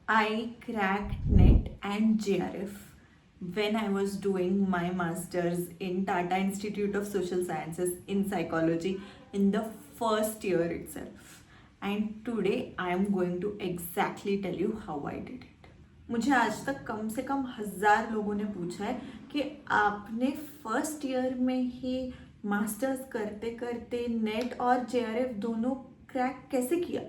I cracked NET and JRF when I was doing my master's in Tata Institute of Social Sciences in psychology in the first year itself. And today I am going to exactly tell you how I did it. मुझे आज तक कम से कम 1000 लोगों ने पूछा है कि आपने फर्स्ट ईयर में ही मास्टर्स करते करते नेट और जेआरएफ दोनों क्रैक कैसे किया।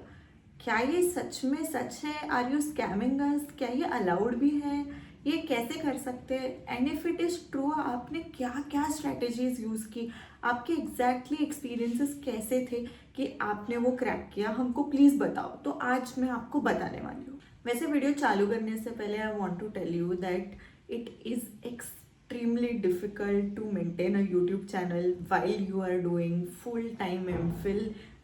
क्या ये सच में सच है? आर यू स्कैमिंग अस? क्या ये अलाउड भी है? ये कैसे कर सकते हैं? And if it is true, आपने क्या क्या स्ट्रैटेजीज यूज़ की, आपके एग्जैक्टली एक्सपीरियंसेस कैसे थे कि आपने वो क्रैक किया, हमको प्लीज़ बताओ। तो आज मैं आपको बताने वाली हूँ। वैसे वीडियो चालू करने से पहले I want to tell you that it is extremely difficult to maintain a YouTube channel while you are doing full-time MPhil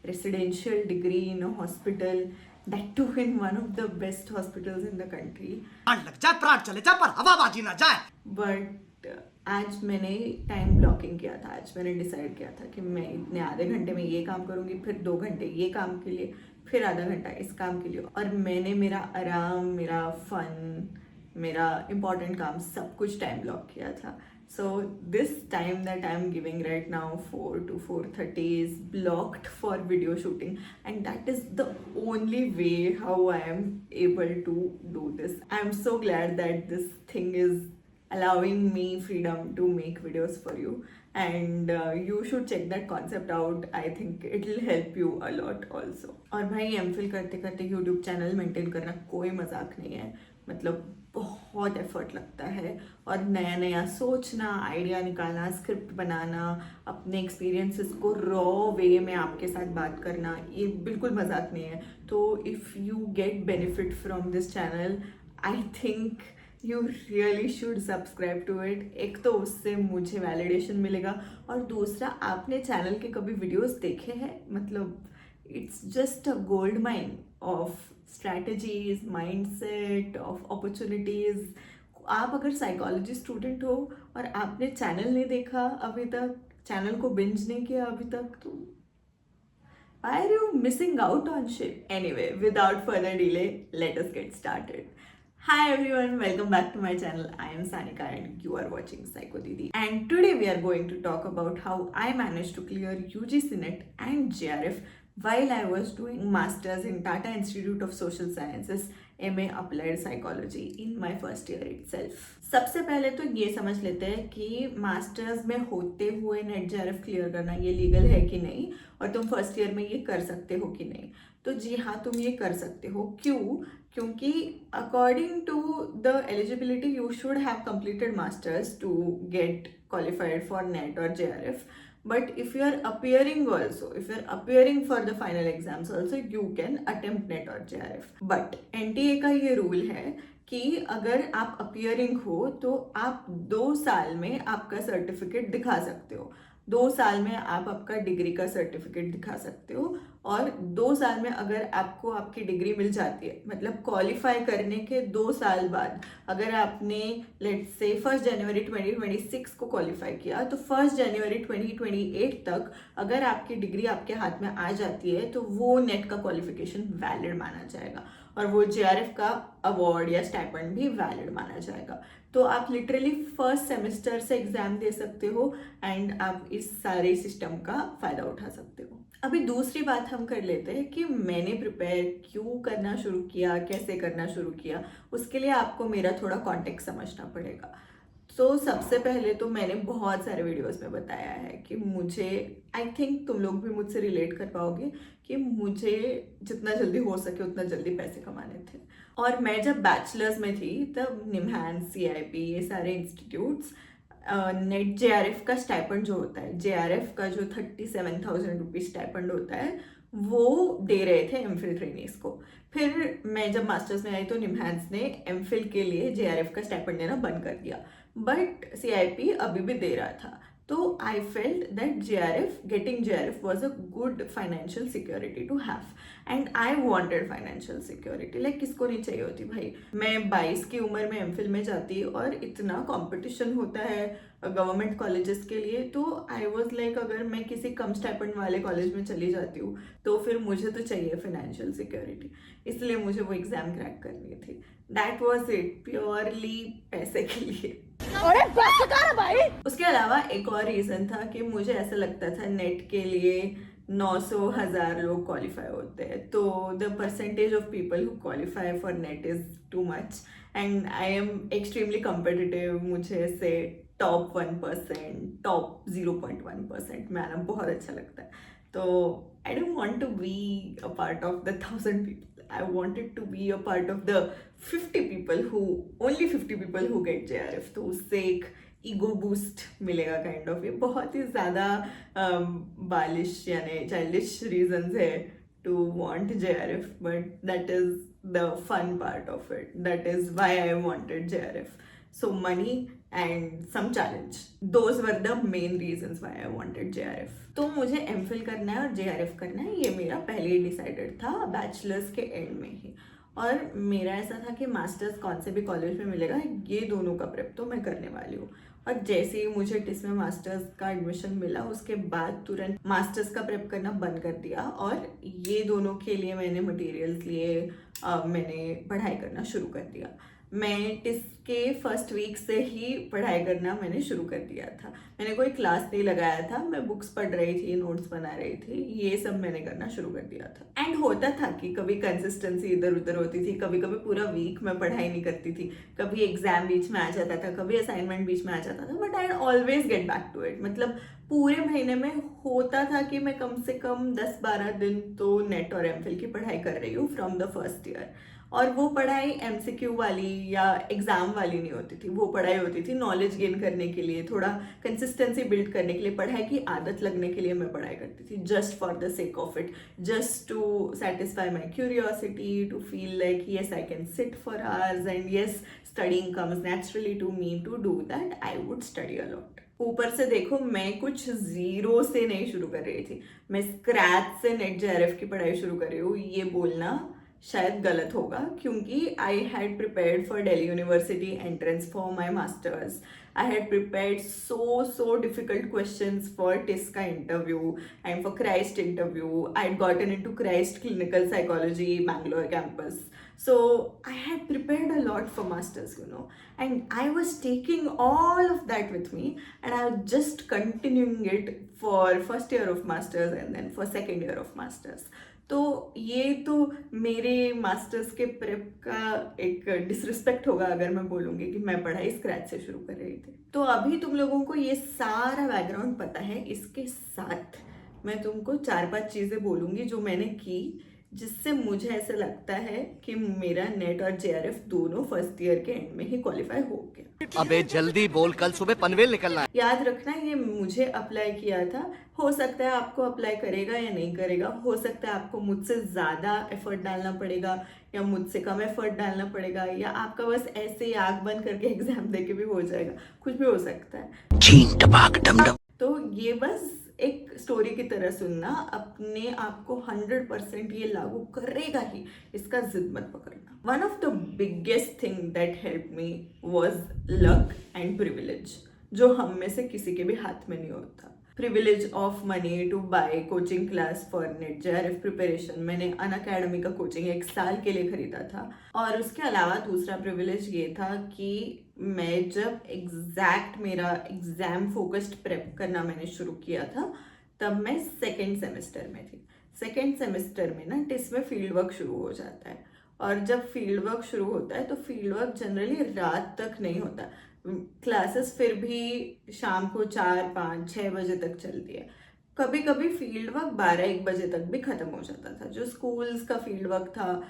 residential degree in a hospital, that too in one of the best hospitals in the country. लग जाए प्राण चले जाए पर हवाबाजी ना जाए। But आज मैंने टाइम ब्लॉकिंग किया था। आज मैंने डिसाइड किया था कि मैं इतने आधे घंटे में ये काम करूँगी, फिर 2 घंटे ये काम के लिए, फिर आधा घंटा इस काम के लिए। और मैंने मेरा आराम, मेरा फन, मेरा इम्पॉर्टेंट काम सब कुछ टाइम ब्लॉक किया था। So this time that I am giving right now 4 to 4:30 is blocked for video shooting, and that is the only way how I am able to do this. I am so glad that this thing is allowing me freedom to make videos for you, and you should check that concept out. I think it will help you a lot also. और भाई MPhil करते करते YouTube channel maintain करना कोई मजाक नहीं है। मतलब बहुत एफर्ट लगता है, और नया नया सोचना, आइडिया निकालना, स्क्रिप्ट बनाना, अपने एक्सपीरियंसेस को रॉ वे में आपके साथ बात करना, ये बिल्कुल मजाक नहीं है। तो if you get benefit from this channel, I think you really should subscribe to it. एक तो उससे मुझे वैलिडेशन मिलेगा, और दूसरा आपने चैनल के कभी वीडियोस देखे हैं? मतलब it's just a gold mine of strategies, mindset, of opportunities. आप अगर साइकोलॉजी स्टूडेंट हो और आपने चैनल नहीं देखा अभी तक, चैनल को बिंज नहीं किया अभी तक, तो why are you missing out on shit? Anyway, without further delay, let us get started. Hi everyone, welcome back to my channel. I am Sanika and you are watching Psycho Didi. And today we are going to talk about how I managed to clear UGC NET and JRF while I was doing masters in Tata Institute of Social Sciences, MA Applied Psychology in my first year itself. सबसे पहले तो ये समझ लेते हैं कि masters में होते हुए नेट जेआरएफ क्लियर करना ये लीगल है कि नहीं, और तुम फर्स्ट ईयर में ये कर सकते हो कि नहीं। तो जी हाँ, तुम ये कर सकते हो। क्यों? क्योंकि according to the eligibility you should have completed masters to get qualified for NET और JRF. But if you are appearing also, if you are appearing for the final exams also, you can attempt NET or JRF. But NTA का ये rule है कि अगर आप appearing हो तो आप 2 साल में आपका सर्टिफिकेट दिखा सकते हो। 2 साल में आप आपका डिग्री का सर्टिफिकेट दिखा सकते हो, और 2 साल में अगर आपको आपकी डिग्री मिल जाती है, मतलब क्वालिफाई करने के 2 साल बाद अगर आपने लेट्स से 1 जनवरी 2026 को क्वालिफाई किया, तो 1 जनवरी 2028 तक अगर आपकी डिग्री आपके हाथ में आ जाती है तो वो नेट का क्वालिफिकेशन वैलिड माना जाएगा, और वो जेआरएफ का अवार्ड या स्टाइपेंड भी वैलिड माना जाएगा। तो आप लिटरली फर्स्ट सेमेस्टर से एग्जाम दे सकते हो, एंड आप इस सारे सिस्टम का फायदा उठा सकते हो। अभी दूसरी बात हम कर लेते हैं कि मैंने प्रिपेयर क्यों करना शुरू किया, कैसे करना शुरू किया। उसके लिए आपको मेरा थोड़ा कॉन्टेक्स्ट समझना पड़ेगा। तो सबसे पहले तो मैंने बहुत सारे वीडियोस में बताया है कि मुझे, आई थिंक तुम लोग भी मुझसे रिलेट कर पाओगे कि मुझे जितना जल्दी हो सके उतना जल्दी पैसे कमाने थे। और मैं जब बैचलर्स में थी तब निम्हांस, CIP, ये सारे इंस्टीट्यूट्स नेट जेआरएफ का स्टाइपेंड जो होता है, जेआरएफ का जो 37,000 रुपीज स्टाइपेंड होता है, वो दे रहे थे एमफिल ट्रेनीज को। फिर मैं जब मास्टर्स में आई तो निम्हांस ने एमफिल के लिए जेआरएफ का स्टाइपेंड देना बंद कर दिया, बट CIP अभी भी दे रहा था। तो I felt that getting JRF was a good financial security to have, and I wanted financial security. Like किसको नहीं चाहिए होती भाई। मैं 22 की उम्र में एमफिल में जाती और इतना कंपटीशन होता है, गवर्नमेंट कॉलेजेस के लिए, तो आई वॉज लाइक अगर मैं किसी कम स्टाइपेंड वाले कॉलेज में चली जाती हूँ तो फिर मुझे तो चाहिए फाइनेंशियल सिक्योरिटी, इसलिए मुझे वो एग्जाम क्रैक करनी थी. दैट वॉज इट, प्योरली पैसे के लिए. अरे भाई. उसके अलावा एक और रीज़न था कि मुझे ऐसा लगता था नेट के लिए 900,000 लोग क्वालिफाई होते हैं, तो the percentage of people who qualify for net is too much and I am extremely competitive. मुझे से टॉप 1%, टॉप 0.1% में आना बहुत अच्छा लगता है. तो I don't want to be a part of the 1,000 people. I wanted to be a part of the 50 people who get JRF. तो उससे एक ईगो बूस्ट मिलेगा काइंड ऑफ. ये बहुत ही ज़्यादा बालिश यानी चाइल्डिश रीजंस है to want JRF, but that is the fun part of it. That is why I wanted JRF. So money and some challenge. Those were the main reasons why I wanted JRF. तो मुझे MPhil करना है और JRF करना है, ये मेरा पहले ही डिसाइडेड था बैचलर्स के एंड में ही. और मेरा ऐसा था कि मास्टर्स कौन से भी कॉलेज में मिलेगा, ये दोनों का प्रेप तो मैं करने वाली हूँ. और जैसे ही मुझे टिस में मास्टर्स का एडमिशन मिला उसके बाद तुरंत मास्टर्स का प्रेप करना बंद कर दिया और ये दोनों के लिए मैंने मटेरियल्स लिए, मैंने पढ़ाई करना शुरू कर दिया. मैं टिस के फर्स्ट वीक से ही पढ़ाई करना मैंने शुरू कर दिया था. मैंने कोई क्लास नहीं लगाया था, मैं बुक्स पढ़ रही थी, नोट्स बना रही थी, ये सब मैंने करना शुरू कर दिया था. एंड होता था कि कभी कंसिस्टेंसी इधर उधर होती थी, कभी कभी पूरा वीक मैं पढ़ाई नहीं करती थी, कभी एग्जाम बीच में आ जाता था, कभी असाइनमेंट बीच में आ जाता था, but I always get back to it. मतलब पूरे महीने में होता था कि मैं कम से कम 10-12 दिन तो नेट और एमफिल की पढ़ाई कर रही हूँ फ्रॉम द फर्स्ट ईयर. और वो पढ़ाई MCQ वाली या एग्जाम वाली नहीं होती थी, वो पढ़ाई होती थी नॉलेज गेन करने के लिए, थोड़ा कंसिस्टेंसी बिल्ड करने के लिए, पढ़ाई की आदत लगने के लिए मैं पढ़ाई करती थी, just for the sake of it, just to satisfy my curiosity, to feel like yes I can sit for hours and yes studying comes naturally to me. To do that I would study a lot. ऊपर से देखो मैं कुछ zero से नहीं शुरू कर रही थी, मैं स्क्रैच से नेट JRF की पढ़ाई शुरू कर रही हूँ. ये बोलना शायद गलत होगा क्योंकि I had prepared for Delhi university entrance for my masters. I had prepared so difficult questions for TISCA interview and for Christ interview. I had gotten into Christ Clinical Psychology Bangalore campus. So I had prepared a lot for masters, you know, and I was taking all of that with me and I was just continuing it for first year of masters and then for second year of masters. तो ये तो मेरे masters के prep का एक disrespect होगा अगर मैं बोलूँगी कि मैं पढ़ाई स्क्रैच से शुरू कर रही थी. तो अभी तुम लोगों को ये सारा बैकग्राउंड पता है, इसके साथ मैं तुमको 4-5 चीज़ें बोलूँगी जो मैंने की जिससे मुझे ऐसा लगता है कि मेरा नेट और JRF दोनों फर्स्ट ईयर के एंड में ही क्वालिफाई हो गया. अबे जल्दी बोल, कल सुबह पनवेल निकलना है. याद रखना ये मुझे अप्लाई किया था, हो सकता है आपको अप्लाई करेगा या नहीं करेगा, हो सकता है आपको मुझसे ज़्यादा एफर्ट डालना पड़ेगा या मुझसे कम एफर्ट डालना पड़ेगा, या आपका बस ऐसे ही आँख बंद करके एग्जाम दे के भी हो जाएगा, कुछ भी हो सकता है. तो ये बस एक स्टोरी की तरह सुनना, अपने आप को 100% ये लागू करेगा ही, इसका जिद मत पकड़ना. One of the biggest thing that help me was luck and privilege, जो हम में से किसी के भी हाथ में नहीं होता. Privilege of money to buy coaching class for NET JRF preparation. मैंने अनअकैडमी का कोचिंग 1 साल के लिए खरीदा था. और उसके अलावा दूसरा प्रिविलेज ये था कि मैं जब एग्जैक्ट मेरा एग्जाम फोकस्ड प्रेप करना मैंने शुरू किया था तब मैं सेकेंड सेमेस्टर में थी. सेकेंड सेमेस्टर में ना टिस में फील्ड वर्क शुरू हो जाता है, और जब फील्ड वर्क शुरू होता है तो फील्ड वर्क जनरली रात तक नहीं होता. क्लासेस फिर भी शाम को 4-5-6 बजे तक चलती है. कभी कभी फील्ड वर्क 12-1 बजे तक भी ख़त्म हो जाता था. जो स्कूल्स का फील्ड वर्क था,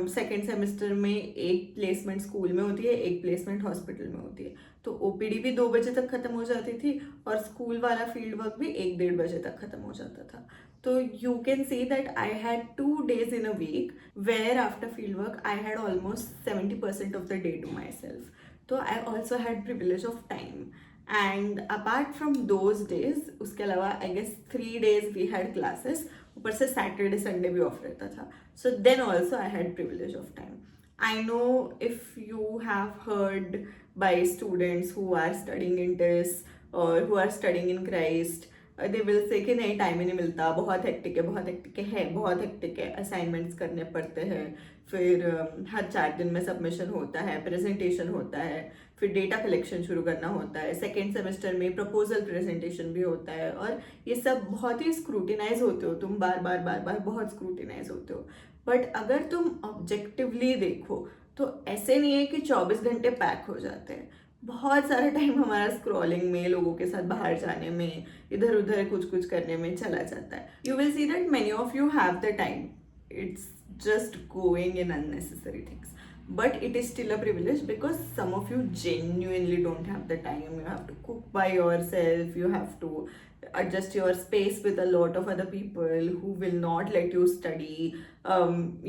सेकेंड सेमेस्टर में एक प्लेसमेंट स्कूल में होती है, एक प्लेसमेंट हॉस्पिटल में होती है, तो OPD भी 2 बजे तक ख़त्म हो जाती थी और स्कूल वाला फील्ड वर्क भी 1-1.5 बजे तक ख़त्म हो जाता था. तो you can see that I had 2 days in a week where after field work I had almost 70% of the day to myself. तो I also had privilege of time. And apart from those days, उसके अलावा I guess 3 days we had classes, ऊपर से Saturday Sunday भी of रहता था. So then also I had privilege of time. I know if you have heard by students who are studying in TIS or who are studying in Christ. They will say कि नहीं time ही नहीं मिलता, बहुत hectic है, बहुत hectic है, बहुत hectic है, असाइनमेंट्स करने पड़ते हैं, फिर हर 4 दिन में सबमिशन होता है, प्रेजेंटेशन होता है, फिर डेटा कलेक्शन शुरू करना होता है, सेकेंड सेमेस्टर में प्रपोजल प्रेजेंटेशन भी होता है, और ये सब बहुत ही स्क्रूटिनाइज होते हो तुम, बार बार बार बार बहुत स्क्रूटिनाइज होते हो. बट अगर तुम ऑब्जेक्टिवली देखो तो ऐसे नहीं है कि 24 घंटे पैक हो जाते हैं. बहुत सारा टाइम हमारा स्क्रॉलिंग में, लोगों के साथ बाहर जाने में, इधर उधर कुछ कुछ करने में चला जाता है. You will see that many of you have the time, it's just going in unnecessary things, but it is still a privilege because some of you genuinely don't have the time. You have to cook by yourself, you have to adjust your space with a lot of other people who will not let you study.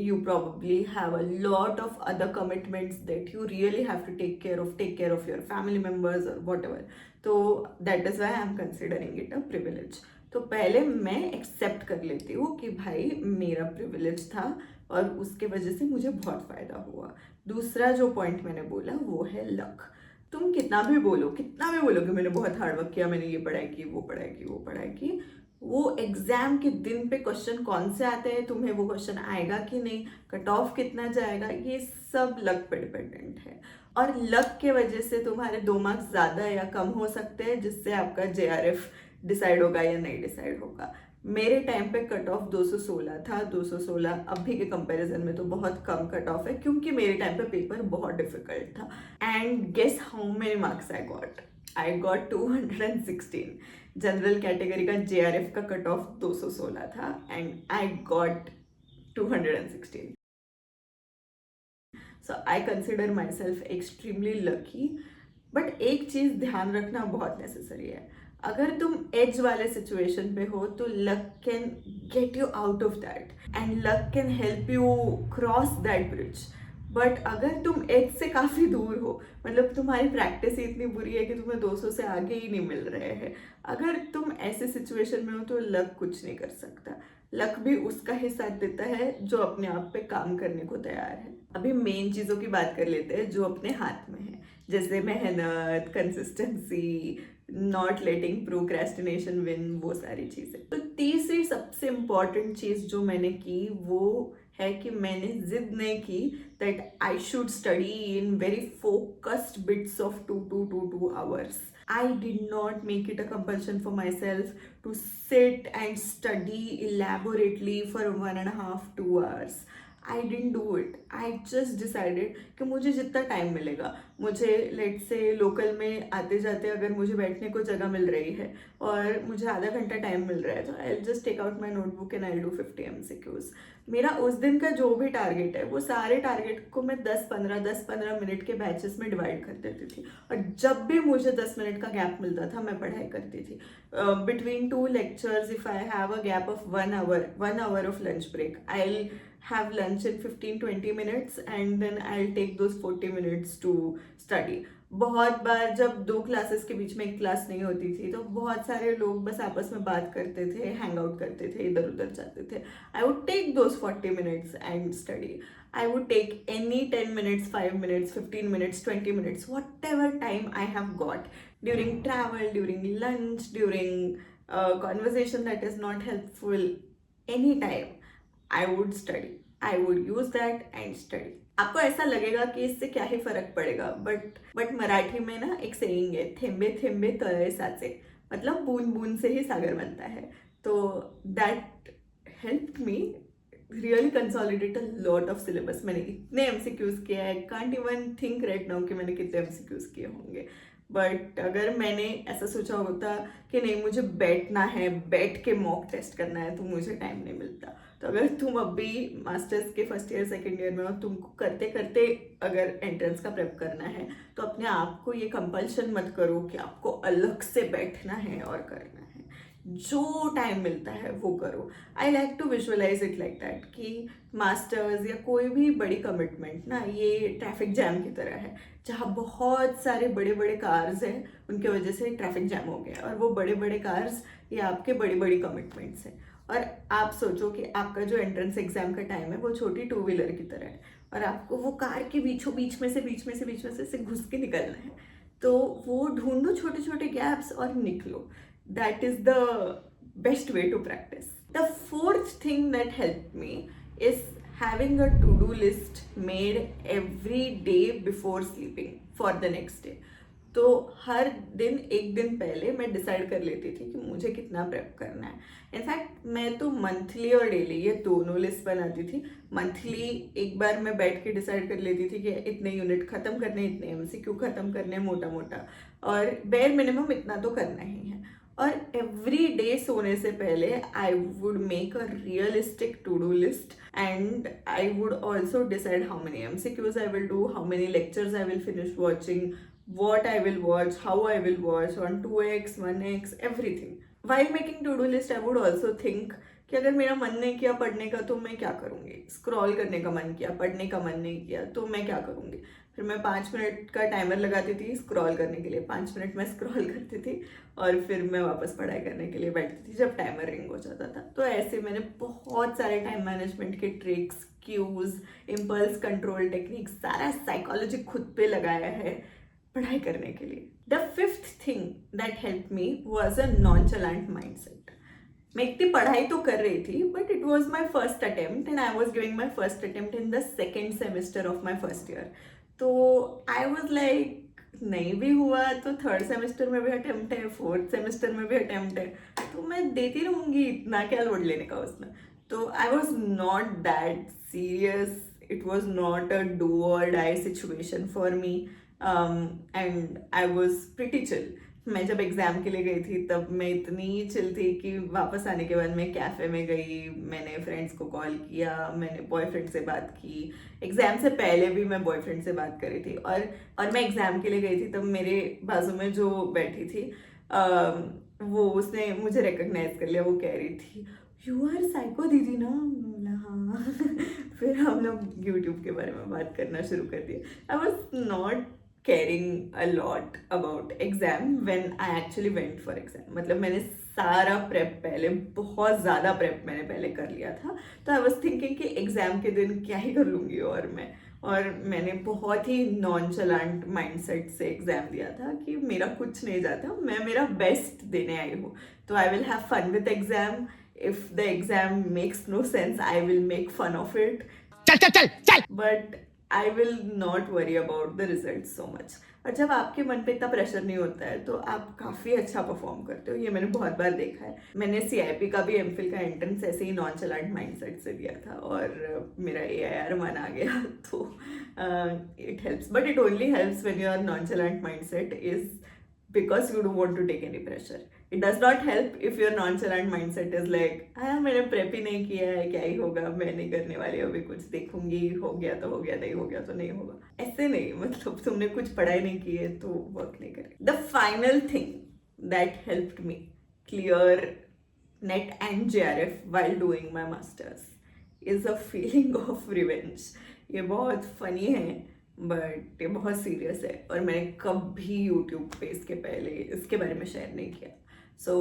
You probably have a lot of other commitments that you really have to take care of your family members or whatever. So that is why I am considering it a privilege. तो पहले मैं accept कर लेती हूँ कि भाई मेरा privilege था और उसके वजह से मुझे बहुत फ़ायदा हुआ. दूसरा जो पॉइंट मैंने बोला वो है लक. तुम कितना भी बोलो कि मैंने बहुत हार्ड वर्क किया, मैंने ये पढ़ाई की, वो पढ़ाई की, वो पढ़ाई की, वो एग्जाम के दिन पे क्वेश्चन कौन से आते हैं, तुम्हें वो क्वेश्चन आएगा कि नहीं, कट ऑफ कितना जाएगा, ये सब लक पे डिपेंडेंट है. और लक के वजह से तुम्हारे 2 मार्क्स ज़्यादा या कम हो सकते हैं, जिससे आपका JRF डिसाइड होगा या नहीं डिसाइड होगा. मेरे टाइम पे कट ऑफ 216 था. 216 अभी के कंपैरिजन में तो बहुत कम कट ऑफ है, क्योंकि मेरे टाइम पे पेपर बहुत डिफिकल्ट था. And guess how many marks I got 216. General category का JRF का कट ऑफ 216 था and I got 216. So I consider myself extremely lucky. But एक चीज़ ध्यान रखना बहुत नेसेसरी है. अगर तुम एज वाले सिचुएशन पे हो तो luck can get you out of that and luck can help you cross that bridge. But अगर तुम एज से काफ़ी दूर हो, मतलब तुम्हारी प्रैक्टिस ही इतनी बुरी है कि तुम्हें 200 से आगे ही नहीं मिल रहे हैं, अगर तुम ऐसे सिचुएशन में हो तो लक कुछ नहीं कर सकता. लक भी उसका ही साथ देता है जो अपने आप पे काम करने को तैयार है. अभी मेन चीज़ों की बात कर लेते हैं जो अपने हाथ में है, जैसे मेहनत, consistency, not letting procrastination win, वो सारी चीज़ें. तो तीसरी सबसे इम्पॉर्टेंट चीज़ जो मैंने की वो है कि मैंने जिद नहीं की that I should study in very focused bits of 2 to 2 hours. I did not make it a compulsion for myself to sit and study elaborately for 1.5 to 2 hours. I didn't do it. I just decided कि मुझे जितना time मिलेगा, मुझे late से local में आते जाते अगर मुझे बैठने को जगह मिल रही है और मुझे आधा घंटा टाइम मिल रहा है, तो I just take out my notebook and I do 50 MCQs. मेरा उस दिन का जो भी टारगेट है वो सारे टारगेट को मैं 10-15 मिनट के बैचेस में डिवाइड कर देती थी, और जब भी मुझे 10 मिनट का गैप मिलता था मैं पढ़ाई करती थी. Between 2 lectures, if I have a gap of 1 hour of lunch break, I'll have lunch in 15-20 minutes and then I'll take those 40 minutes to study. बहुत बार जब 2 क्लासेस के बीच में एक क्लास नहीं होती थी तो बहुत सारे लोग बस आपस में बात करते थे, हैंग आउट करते थे, इधर उधर जाते थे. I would take those 40 minutes and study. I would take any 10 minutes, 5 minutes, 15 minutes, 20 minutes, whatever time I have got during travel, during lunch, during conversation that is not helpful, any time I would study. I would use that and study. आपको ऐसा लगेगा कि इससे क्या ही फर्क पड़ेगा, but Marathi में ना एक सेइंग है, थेंबे थेंबे तळे साचे, मतलब बूंद बूंद से ही सागर बनता है. तो that helped me really consolidate a lot of syllabus. मैंने इतने MCQs किए, I can't even think right now कि मैंने कितने MCQs किए होंगे. बट अगर मैंने ऐसा सोचा होता कि नहीं मुझे बैठना है, बैठ के मॉक टेस्ट करना है, तो मुझे टाइम नहीं मिलता. तो अगर तुम अभी मास्टर्स के फर्स्ट ईयर सेकेंड ईयर में हो, तुमको करते करते अगर एंट्रेंस का प्रेप करना है, तो अपने आप को ये कंपल्शन मत करो कि आपको अलग से बैठना है और करना है. जो टाइम मिलता है वो करो. I like to visualize it like that कि मास्टर्स या कोई भी बड़ी कमिटमेंट ना ये ट्रैफिक जैम की तरह है, जहाँ बहुत सारे बड़े बड़े कार्स हैं, उनके वजह से ट्रैफिक जैम हो गया, और वो बड़े बड़े कार्स ये आपके बड़ी बड़ी कमिटमेंट्स हैं. और आप सोचो कि आपका जो एंट्रेंस एग्जाम का टाइम है वो छोटी 2 व्हीलर की तरह है. और आपको वो कार के बीच में से घुस के निकलना है, तो वो ढूंढो छोटे छोटे गैप्स और निकलो. That is the best way to practice. The fourth thing that help me is having a to-do list made every day before sleeping for the next day. तो हर दिन एक दिन पहले मैं डिसाइड कर लेती थी कि मुझे कितना प्रेप करना है. इनफैक्ट मैं तो मंथली और डेली ये दोनों लिस्ट बनाती थी. मंथली एक बार मैं बैठ के डिसाइड कर लेती थी कि इतने यूनिट खत्म करने, इतने एमसीक्यू खत्म करने मोटा मोटा, और बेयर मिनिमम इतना तो करना ही है. और एवरी डे सोने से पहले I would make a realistic to do list, and I would also decide how many MCQs I will do, how many lectures I will finish watching, what I will watch, how I will watch on 2x, 1x, everything. While making to-do list, I would also think कि अगर मेरा मन नहीं किया पढ़ने का तो मैं क्या करूँगी. स्क्रॉल करने का मन किया, पढ़ने का मन नहीं किया तो मैं क्या करूँगी. फिर मैं 5 मिनट का टाइमर लगाती थी स्क्रॉल करने के लिए. 5 मिनट मैं स्क्रॉल करती थी और फिर मैं वापस पढ़ाई करने के लिए बैठती थी जब टाइमर रिंग हो जाता था. तो ऐसे मैंने बहुत सारे टाइम मैनेजमेंट के tricks, cues, impulse control technique, सारा साइकोलॉजी खुद पे लगाया है पढ़ाई करने के लिए. The fifth thing that help me was a nonchalant mindset. मैं इतनी पढ़ाई तो कर रही थी but it was my first attempt and I was giving my first attempt in the second semester of my first year. तो I was like नहीं भी हुआ तो थर्ड सेमेस्टर में भी अटेम्प्ट है, फोर्थ सेमेस्टर में भी अटेम्प्ट है, तो मैं देती रहूँगी, इतना क्या लोड लेने का उसमें. तो I was not that serious. It was not a do or die situation for me. And I was pretty chill. मैं जब एग्ज़ाम के लिए गई थी तब मैं इतनी चिल थी कि वापस आने के बाद मैं कैफ़े में गई, मैंने फ्रेंड्स को कॉल किया, मैंने बॉयफ्रेंड से बात की. एग्ज़ाम से पहले भी मैं बॉयफ्रेंड से बात करी थी. और मैं एग्ज़ाम के लिए गई थी तब मेरे बाजू में जो बैठी थी वो उसने मुझे रिकग्नाइज कर लिया. वो कह रही थी यू आर साइको दीदी ना. बोला हाँ. फिर हम लोग यूट्यूब के बारे में बात करना शुरू कर दिया. आई was not caring a lot about exam when I actually went for exam. मतलब मैंने सारा प्रेप पहले, बहुत ज़्यादा प्रेप मैंने पहले कर लिया था. तो आई वॉज थिंकिंग कि एग्ज़ाम के दिन क्या ही कर लूँगी. और मैंने बहुत ही नॉनचलेंट माइंडसेट से एग्ज़ाम दिया था कि मेरा कुछ नहीं जाता, मैं मेरा बेस्ट देने आई हूँ. तो I will have fun with exam. If the exam makes no sense I will make fun of it. चल. But I will not worry about the result so much. और जब आपके मन पे इतना प्रेशर नहीं होता है तो आप काफ़ी अच्छा परफॉर्म करते हो. ये मैंने बहुत बार देखा है. मैंने CIP का भी MPhil का एंट्रेंस ऐसे ही नॉनचलेंट माइंडसेट से दिया था और मेरा AIR 1 आ गया. तो it helps, but it only helps when your nonchalant mindset is because you don't want to take any pressure. It does not help if your nonchalant mindset is like हाँ मैंने प्रेप ही नहीं किया है, क्या ही होगा, मैं नहीं करने वाली, अभी कुछ देखूंगी, हो गया तो हो गया, नहीं हो गया तो नहीं होगा. ऐसे नहीं, मतलब तुमने कुछ पढ़ाई नहीं की है तो वर्क नहीं करे. The final thing that helped me clear NET and JRF while doing my masters is a feeling of revenge. ये बहुत फनी है बट ये बहुत सीरियस है और मैंने कभी यूट्यूब पे इसके बारे में शेयर नहीं किया. So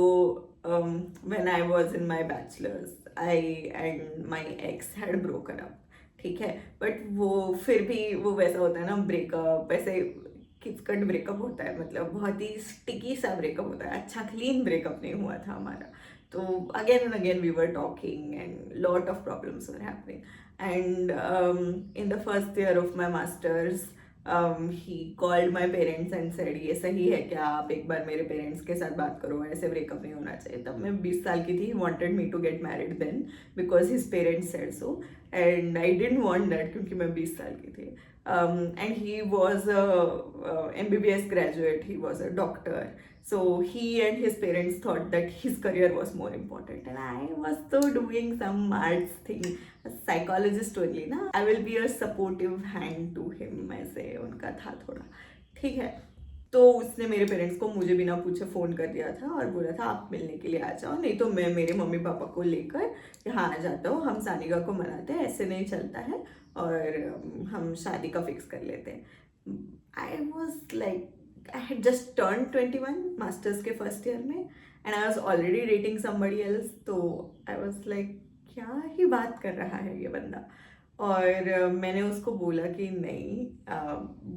when I was in my bachelors I and my ex had broken up. ठीक है, बट वो फिर भी वो वैसा होता है ना ब्रेकअप, वैसे किचकट ब्रेकअप होता है, मतलब बहुत ही स्टिकी सा ब्रेकअप होता है. अच्छा क्लीन ब्रेकअप नहीं हुआ था हमारा. तो again and again we were talking and lot of problems were happening. And in the first year of my masters, he called my parents and said ये सही है क्या, आप एक बार मेरे पेरेंट्स के साथ बात करो, ऐसे ब्रेकअप नहीं होना चाहिए. तब मैं 20 साल की थी. He wanted me to get married then because his parents said so and I didn't want that क्योंकि मैं 20 साल की थी. And he was a MBBS graduate, he was a doctor. So he and his parents thought that his career was more important and I was so doing some arts thing, a psychologist only ना. I will be a supportive hand to him, ऐसे उनका था थोड़ा. ठीक है, तो उसने मेरे पेरेंट्स को मुझे बिना पूछे फ़ोन कर दिया था और बोला था आप मिलने के लिए आ जाओ, नहीं तो मैं मेरे मम्मी पापा को लेकर यहाँ आ जाता हूँ, हम सानिका को मनाते हैं, ऐसे नहीं चलता है और हम शादी का फिक्स कर लेते हैं. I was like I had just turned 21 masters के फर्स्ट ईयर में and I was already dating somebody else. तो I was like क्या ही बात कर रहा है ये बंदा. और मैंने उसको बोला कि नहीं,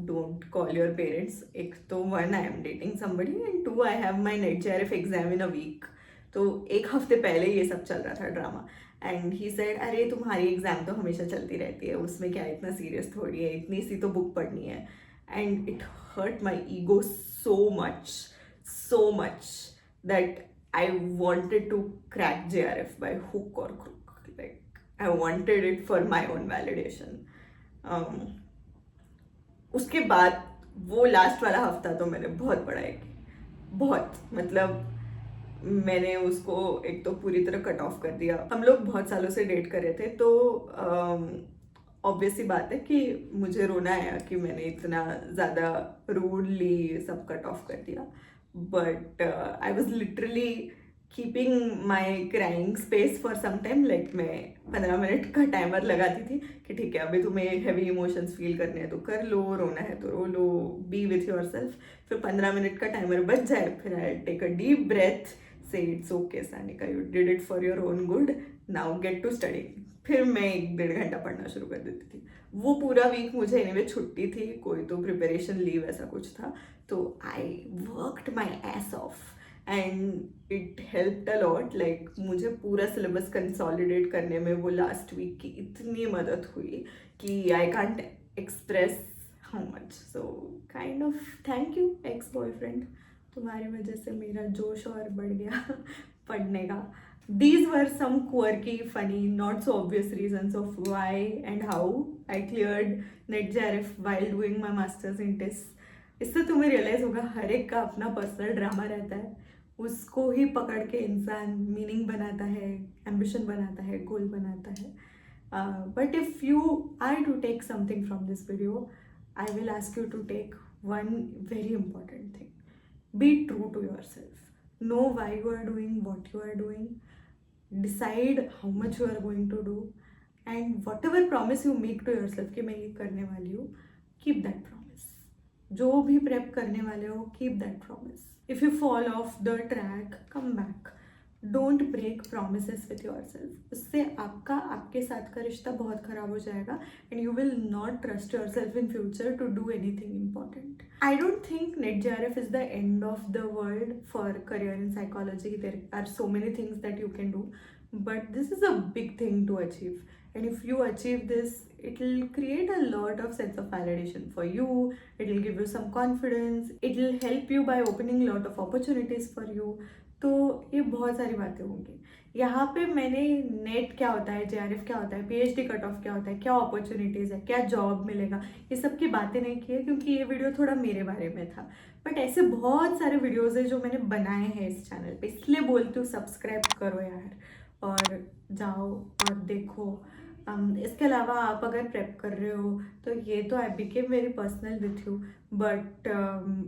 डोंट कॉल योर पेरेंट्स। एक तो 1 I am dating somebody and 2 I have my NET JRF exam in a week. तो एक हफ्ते पहले ये सब चल रहा था ड्रामा। एंड ही सेड अरे तुम्हारी एग्जाम तो हमेशा चलती रहती है, उसमें क्या इतना सीरियस थोड़ी है, इतनी सी तो बुक पढ़नी है। And it hurt my ego so much that I wanted to crack JRF by hook or crook. Like I wanted it for my own validation. उसके बाद वो लास्ट वाला हफ्ता तो मैंने बहुत पढ़ाई की, बहुत, मतलब मैंने उसको एक तो पूरी तरह कट ऑफ कर दिया। हम लोग बहुत सालों से डेट कर रहे थे, तो ऑब्वियस सी बात है कि मुझे रोना आया कि मैंने इतना ज़्यादा रूडली सब कट ऑफ कर दिया। But I was literally keeping my crying space for some time. Like मैं 15 मिनट का टाइमर लगाती थी कि ठीक है अभी तुम्हें हैवी इमोशंस फील करने हैं तो कर लो, रोना है तो रो लो, बी विथ योर सेल्फ। फिर 15 मिनट का टाइमर बच जाए, फिर I take a deep breath, say it's okay Sanika, you did it for your own good, now get to study. फिर मैं 1-1.5 घंटा पढ़ना शुरू कर देती थी। वो पूरा वीक मुझे एनीवे छुट्टी थी, कोई तो प्रिपरेशन लीव ऐसा कुछ था, तो I worked my S of and it helped a lot. Like मुझे पूरा सिलेबस कंसोलिडेट करने में वो लास्ट वीक की इतनी मदद हुई कि I can't express how much. So kind of thank you ex boyfriend, तुम्हारी वजह से मेरा जोश और बढ़ गया पढ़ने का। These were some quirky, funny, not so obvious reasons of why and how I cleared NetJRF while doing my masters in TISS. इससे तुम्हें रियलाइज होगा हर एक का अपना पर्सनल ड्रामा रहता है, उसको ही पकड़ के इंसान मीनिंग बनाता है, एम्बिशन बनाता है, गोल बनाता है। But if you are to take something from this video, I will ask you to take one very important thing. Be true to yourself. Know why you are doing what you are doing. Decide how much you are going to do. And whatever promise you make to yourself कि मैं ये करने वाली हूँ, keep that promise. जो भी prep करने वाले हो, keep that promise. If you fall off the track, come back. Don't break promises with yourself. उससे आपका आपके साथ का रिश्ता बहुत खराब हो जाएगा and you will not trust yourself in future to do anything important. I don't think NetJRF is the end of the world for career in psychology. There are so many things that you can do, but this is a big thing to achieve, and if you achieve this, it will create a lot of sense of validation for you. It will give you some confidence. It will help you by opening lot of opportunities for you. तो ये बहुत सारी बातें होंगी. यहाँ पे मैंने net क्या होता है, JRF क्या होता है, PhD कट ऑफ क्या होता है, क्या अपॉर्चुनिटीज़ है, क्या जॉब मिलेगा, ये सब की बातें नहीं की है क्योंकि ये वीडियो थोड़ा मेरे बारे में था. बट ऐसे बहुत सारे वीडियोज़ हैं जो मैंने बनाए हैं इस चैनल पे, इसलिए बोलती हूँ सब्सक्राइब करो यार और जाओ और देखो. इसके अलावा आप अगर प्रेप कर रहे हो तो ये तो I became very personal with you, but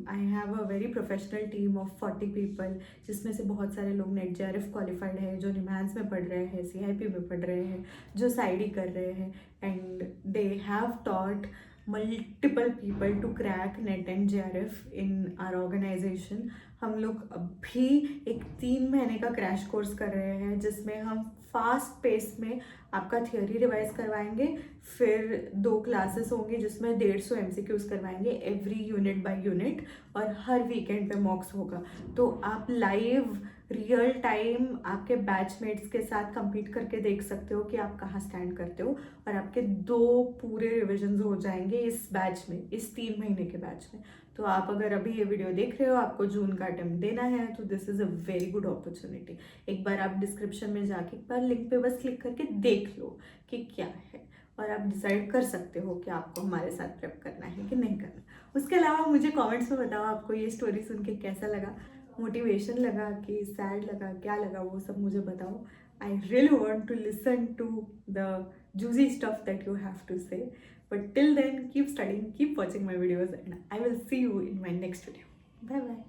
I have a very professional team of 40 people, जिसमें से बहुत सारे लोग NetJRF क्वालिफाइड है, जो निमांस में पढ़ रहे हैं, CIP में पढ़ रहे हैं, जो साइडी कर रहे हैं, and they have taught multiple people to crack NET and JRF in our organization. हम लोग अभी एक 3 महीने का क्रैश कोर्स कर रहे हैं जिसमें हम फास्ट पेस में आपका थियोरी रिवाइज करवाएंगे, फिर 2 क्लासेस होंगी जिसमें 150 MCQs करवाएंगे एवरी यूनिट बाय यूनिट, और हर वीकेंड पे मॉक्स होगा. तो आप लाइव रियल टाइम आपके बैचमेट्स के साथ compete करके देख सकते हो कि आप कहाँ स्टैंड करते हो, और आपके 2 पूरे रिविजन्स हो जाएंगे इस बैच में, इस 3 महीने के बैच में. तो आप अगर अभी ये वीडियो देख रहे हो, आपको जून का अटेम्प्ट देना है, तो this is a very good opportunity. एक बार आप डिस्क्रिप्शन में जाके एक बार लिंक पे बस क्लिक करके देख लो कि क्या है, और आप डिसाइड कर सकते हो कि आपको हमारे साथ प्रेप करना है कि नहीं करना. उसके अलावा मुझे कमेंट्स में बताओ आपको ये स्टोरी सुन के कैसा लगा, मोटिवेशन लगा कि सैड लगा, क्या लगा, वो सब मुझे बताओ. I really want to listen to the juicy stuff that you have to say. But till then, keep studying, keep watching my videos, and I will see you in my next video. Bye bye.